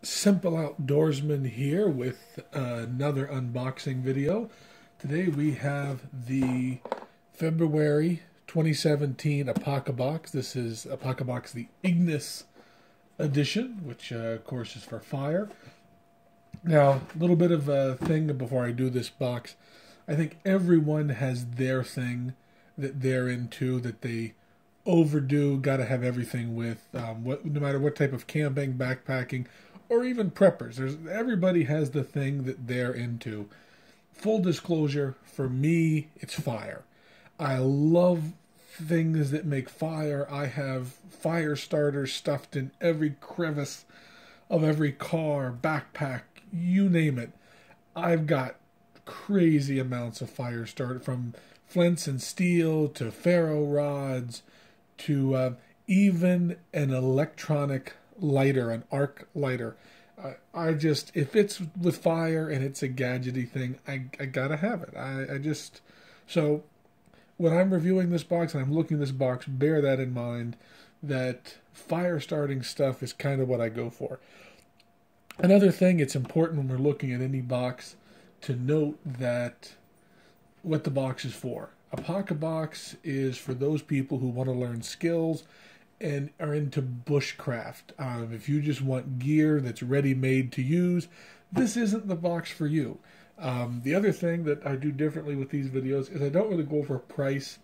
Simple Outdoorsman here with another unboxing video. Today we have the February 2017 Apocabox. This is Apocabox the Ignis edition, which of course is for fire. Now, a little bit of a thing before I do this box. I think everyone has their thing that they're into, that they overdo, got to have everything with, no matter what type of camping, backpacking, or even preppers. Everybody has the thing that they're into. Full disclosure, for me, it's fire. I love things that make fire. I have fire starters stuffed in every crevice of every car, backpack, you name it. I've got crazy amounts of fire starter, from flints and steel to ferro rods to even an electronic lighter, an arc lighter. If it's with fire and it's a gadgety thing, I gotta have it. So when I'm reviewing this box and I'm looking at this box, bear that in mind, that fire starting stuff is kind of what I go for. Another thing, it's important when we're looking at any box to note that what the box is for. Apocabox is for those people who want to learn skills and are into bushcraft. If you just want gear that's ready-made to use, this isn't the box for you. The other thing that I do differently with these videos is I don't really go for price.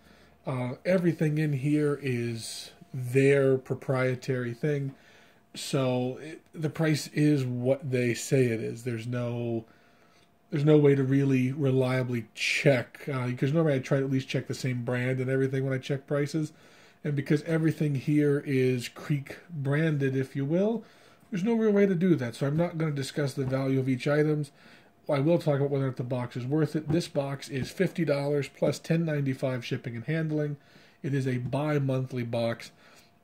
Everything in here is their proprietary thing, so the price is what they say it is. There's no way to really reliably check, because normally I try to at least check the same brand and everything when I check prices. And because everything here is Creek branded, if you will, there's no real way to do that. So I'm not going to discuss the value of each item. I will talk about whether or not the box is worth it. This box is $50 plus $10.95 shipping and handling. It is a bi-monthly box.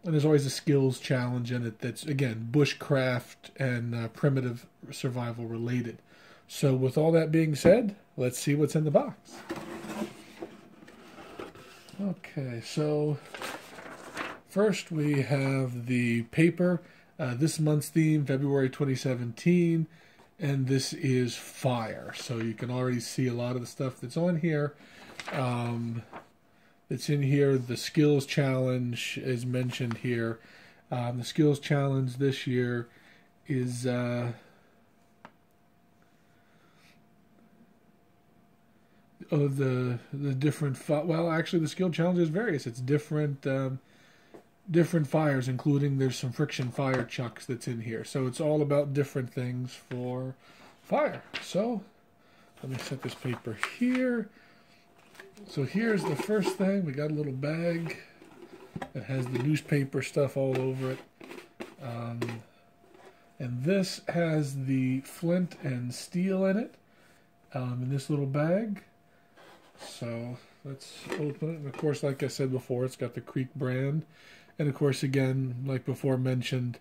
And there's always a skills challenge in it that's, again, bushcraft and primitive survival related. So with all that being said, let's see what's in the box. Okay, so first we have the paper, this month's theme, February 2017, and this is fire. So you can already see a lot of the stuff that's on here. That's in here. The skills challenge is mentioned here. The skills challenge this year is the different, well, actually the skill challenge is various. It's different fires, including there's some friction fire chucks that's in here. So it's all about different things for fire. So let me set this paper here. So here's the first thing. We got a little bag that has the newspaper stuff all over it. And this has the flint and steel in it, in this little bag. So let's open it. And of course, like I said before, it's got the Creek brand. And of course, again, like before mentioned,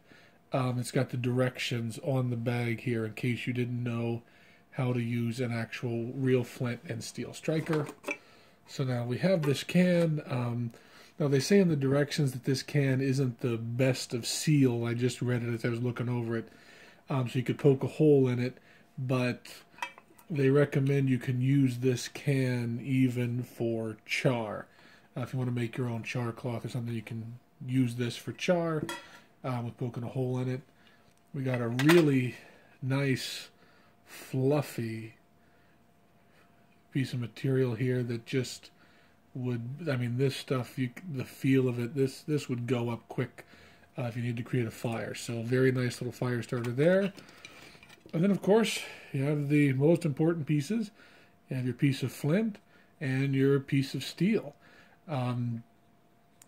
it's got the directions on the bag here in case you didn't know how to use an actual real flint and steel striker. So now we have this can. Now they say in the directions that this can isn't the best of seal. I just read it as I was looking over it. So you could poke a hole in it, but they recommend you can use this can even for char. If you want to make your own char cloth or something, you can use this for char with poking a hole in it. We got a really nice, fluffy piece of material here that just would, I mean, this stuff, the feel of it, this would go up quick if you need to create a fire. So very nice little fire starter there. And then, of course, you have the most important pieces. You have your piece of flint and your piece of steel.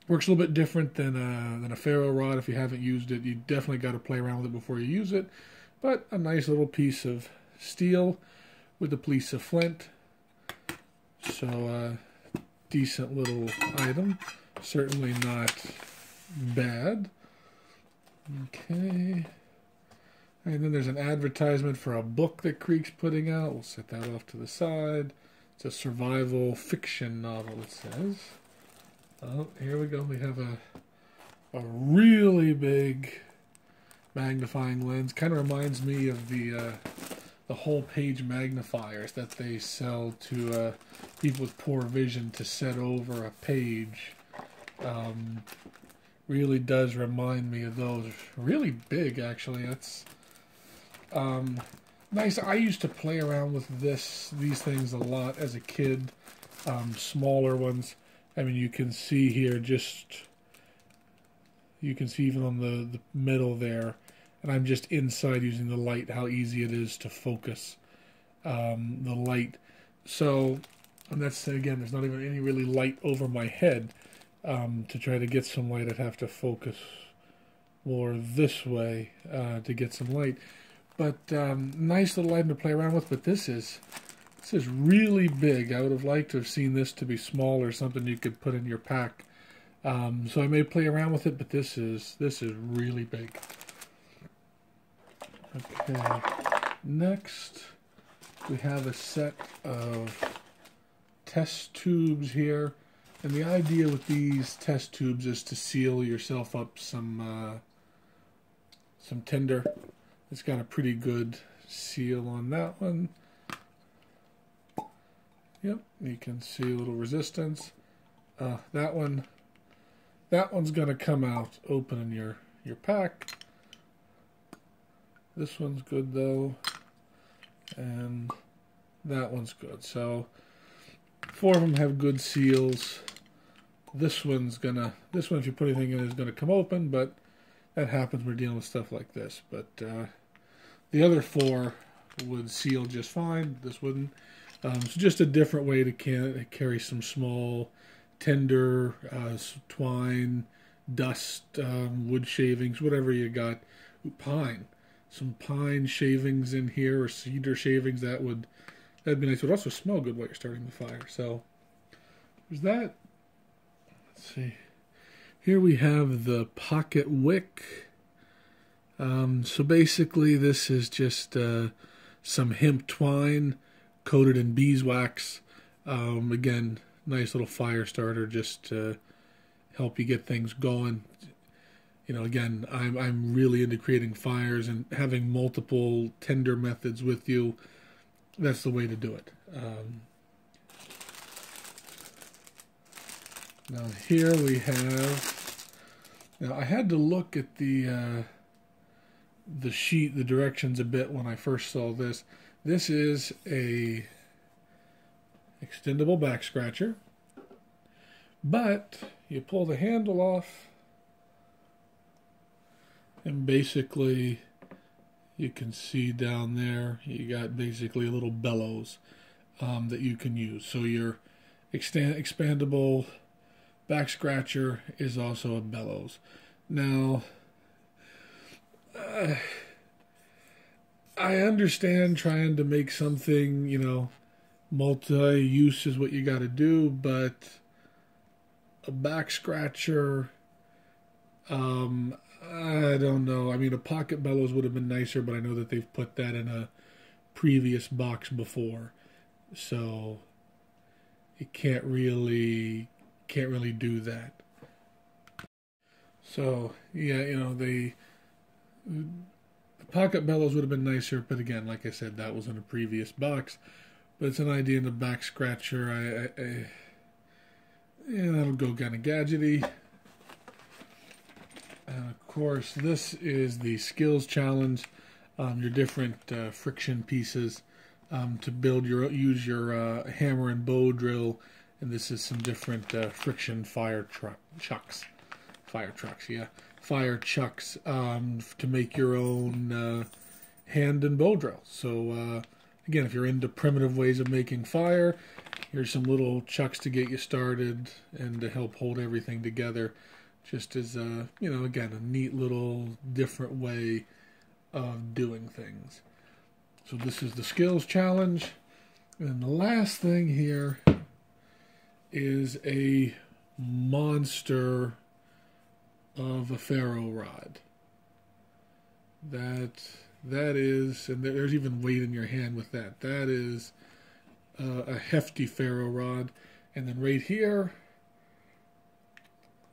Works a little bit different than a ferro rod. If you haven't used it, you definitely got to play around with it before you use it. But a nice little piece of steel with a piece of flint. So, decent little item. Certainly not bad. Okay. And then there's an advertisement for a book that Creek's putting out. We'll set that off to the side. It's a survival fiction novel, it says. Oh, here we go. We have a really big magnifying lens. Kind of reminds me of the whole page magnifiers that they sell to people with poor vision to set over a page. Really does remind me of those. Really big, actually. That's nice. I used to play around with these things a lot as a kid. Smaller ones. I mean, you can see here, you can see even on the middle there, and I'm just inside using the light, how easy it is to focus the light. So, and that's, again, there's not even any really light over my head. To try to get some light, I'd have to focus more this way to get some light. But nice little item to play around with. But this is really big. I would have liked to have seen this to be smaller, something you could put in your pack. So I may play around with it, but this is really big. Okay, next we have a set of test tubes here. And the idea with these test tubes is to seal yourself up some tinder. It's got a pretty good seal on that one. Yep, you can see a little resistance. That one's going to come out open in your pack. This one's good though, and that one's good. So 4 of them have good seals. This one, if you put anything in, is gonna come open, but that happens when we're dealing with stuff like this. But the other 4 would seal just fine. This wouldn't. So just a different way to carry some small tinder, twine, dust, wood shavings, whatever you got. Ooh, pine. Some pine shavings in here, or cedar shavings. That'd be nice. It would also smell good while you're starting the fire. So there's that. Let's see. Here we have the pocket wick. So basically this is just some hemp twine coated in beeswax. Again, nice little fire starter just to help you get things going. You know, again, I'm really into creating fires, and having multiple tinder methods with you, that's the way to do it. Now here we have. Now I had to look at the sheet, the directions a bit when I first saw this. This is a extendable back scratcher, but you pull the handle off, and basically you can see down there you got basically a little bellows that you can use. So your expandable back scratcher is also a bellows. Now I understand trying to make something, you know, multi-use is what you got to do, but a back scratcher, I don't know. I mean, a pocket bellows would have been nicer, but I know that they've put that in a previous box before, so you can't really do that. So yeah, you know, the pocket bellows would have been nicer, but again, like I said, that was in a previous box. But it's an idea in the back scratcher. Yeah, that'll go kind of gadgety. And of course, this is the skills challenge. Your different friction pieces to use your hammer and bow drill, and this is some different friction fire chucks to make your own hand and bow drill. So again, if you're into primitive ways of making fire, here's some little chucks to get you started and to help hold everything together. Just as you know, again, a neat little different way of doing things. So this is the skills challenge. And the last thing here is a monster of a ferro rod. That is, and there's even weight in your hand with that. That is a hefty ferro rod. And then right here,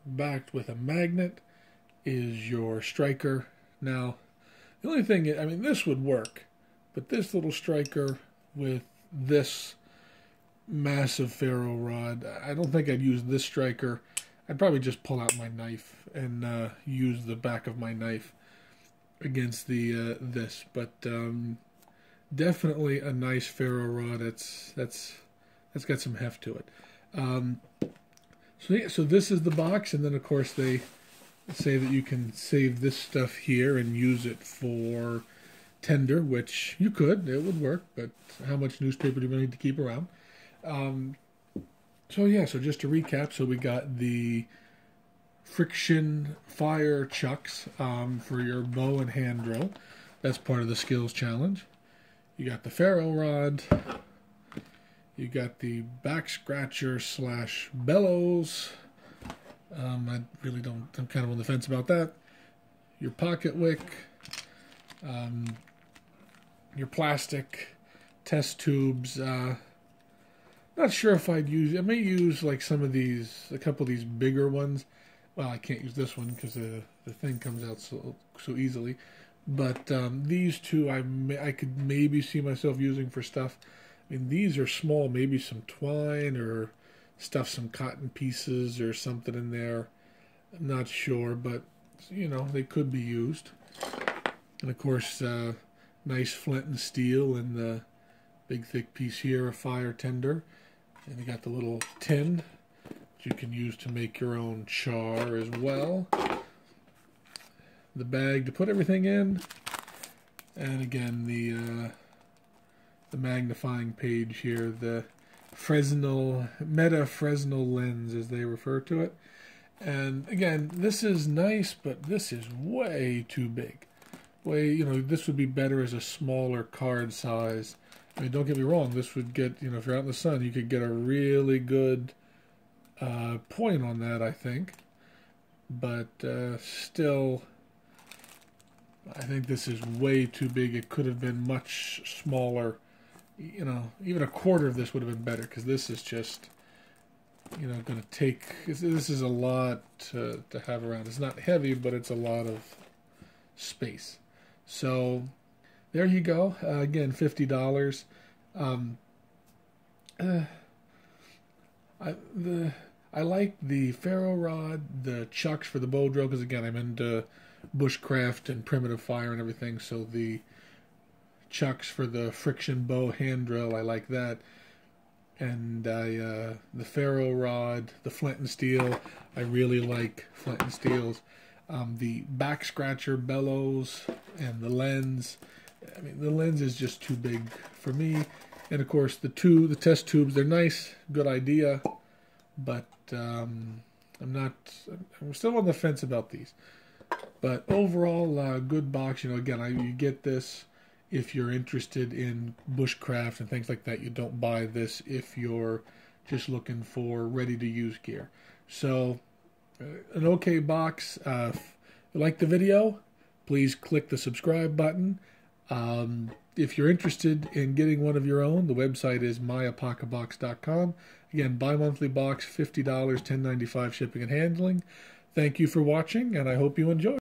backed with a magnet, is your striker. Now, The only thing, I mean, this would work, but this little striker with this massive ferro rod, I don't think I'd use this striker. I'd probably just pull out my knife and use the back of my knife against the this. But definitely a nice ferro rod. That's got some heft to it. So yeah, so this is the box, and then of course they say that you can save this stuff here and use it for tender, which you could. It would work, but how much newspaper do we need to keep around? So yeah, so just to recap, so we got the friction fire chucks for your bow and hand drill. That's part of the skills challenge. You got the ferro rod. You got the back scratcher / bellows. I really don't, I'm kind of on the fence about that. Your pocket wick. Your plastic test tubes. Not sure if I'd use, I may use like some of these, a couple of these bigger ones. Well, I can't use this one because the thing comes out so easily. But these two I could maybe see myself using for stuff. I mean, these are small, maybe some twine or stuff some cotton pieces or something in there. I'm not sure, but, you know, they could be used. And, of course, nice flint and steel and the big thick piece here, a fire tender. And you got the little tin that you can use to make your own char as well. The bag to put everything in. And, again, the magnifying page here, the Meta Fresnel lens, as they refer to it. And again, this is nice, but this is way too big. You know, this would be better as a smaller card size. I mean, don't get me wrong, this would get, you know, if you're out in the sun, you could get a really good point on that, I think. But still, I think this is way too big. It could have been much smaller. You know, even a quarter of this would have been better, because this is just, you know, going to take, this is a lot to have around. It's not heavy, but it's a lot of space. So there you go. Again, $50. I like the ferro rod, the chucks for the bow drill, because again, I'm into bushcraft and primitive fire and everything, so the chucks for the friction bow hand drill, I like that. And the ferro rod, the flint and steel, I really like flint and steels. The back scratcher bellows and the lens, I mean, the lens is just too big for me. And of course the test tubes, they're nice, good idea, but I'm still on the fence about these. But overall, good box. You know, again, you get this if you're interested in bushcraft and things like that. You don't buy this if you're just looking for ready-to-use gear. So, an okay box. If you like the video, please click the subscribe button. If you're interested in getting one of your own, the website is myapocabox.com. Again, bi-monthly box, $50, $10.95 shipping and handling. Thank you for watching, and I hope you enjoy.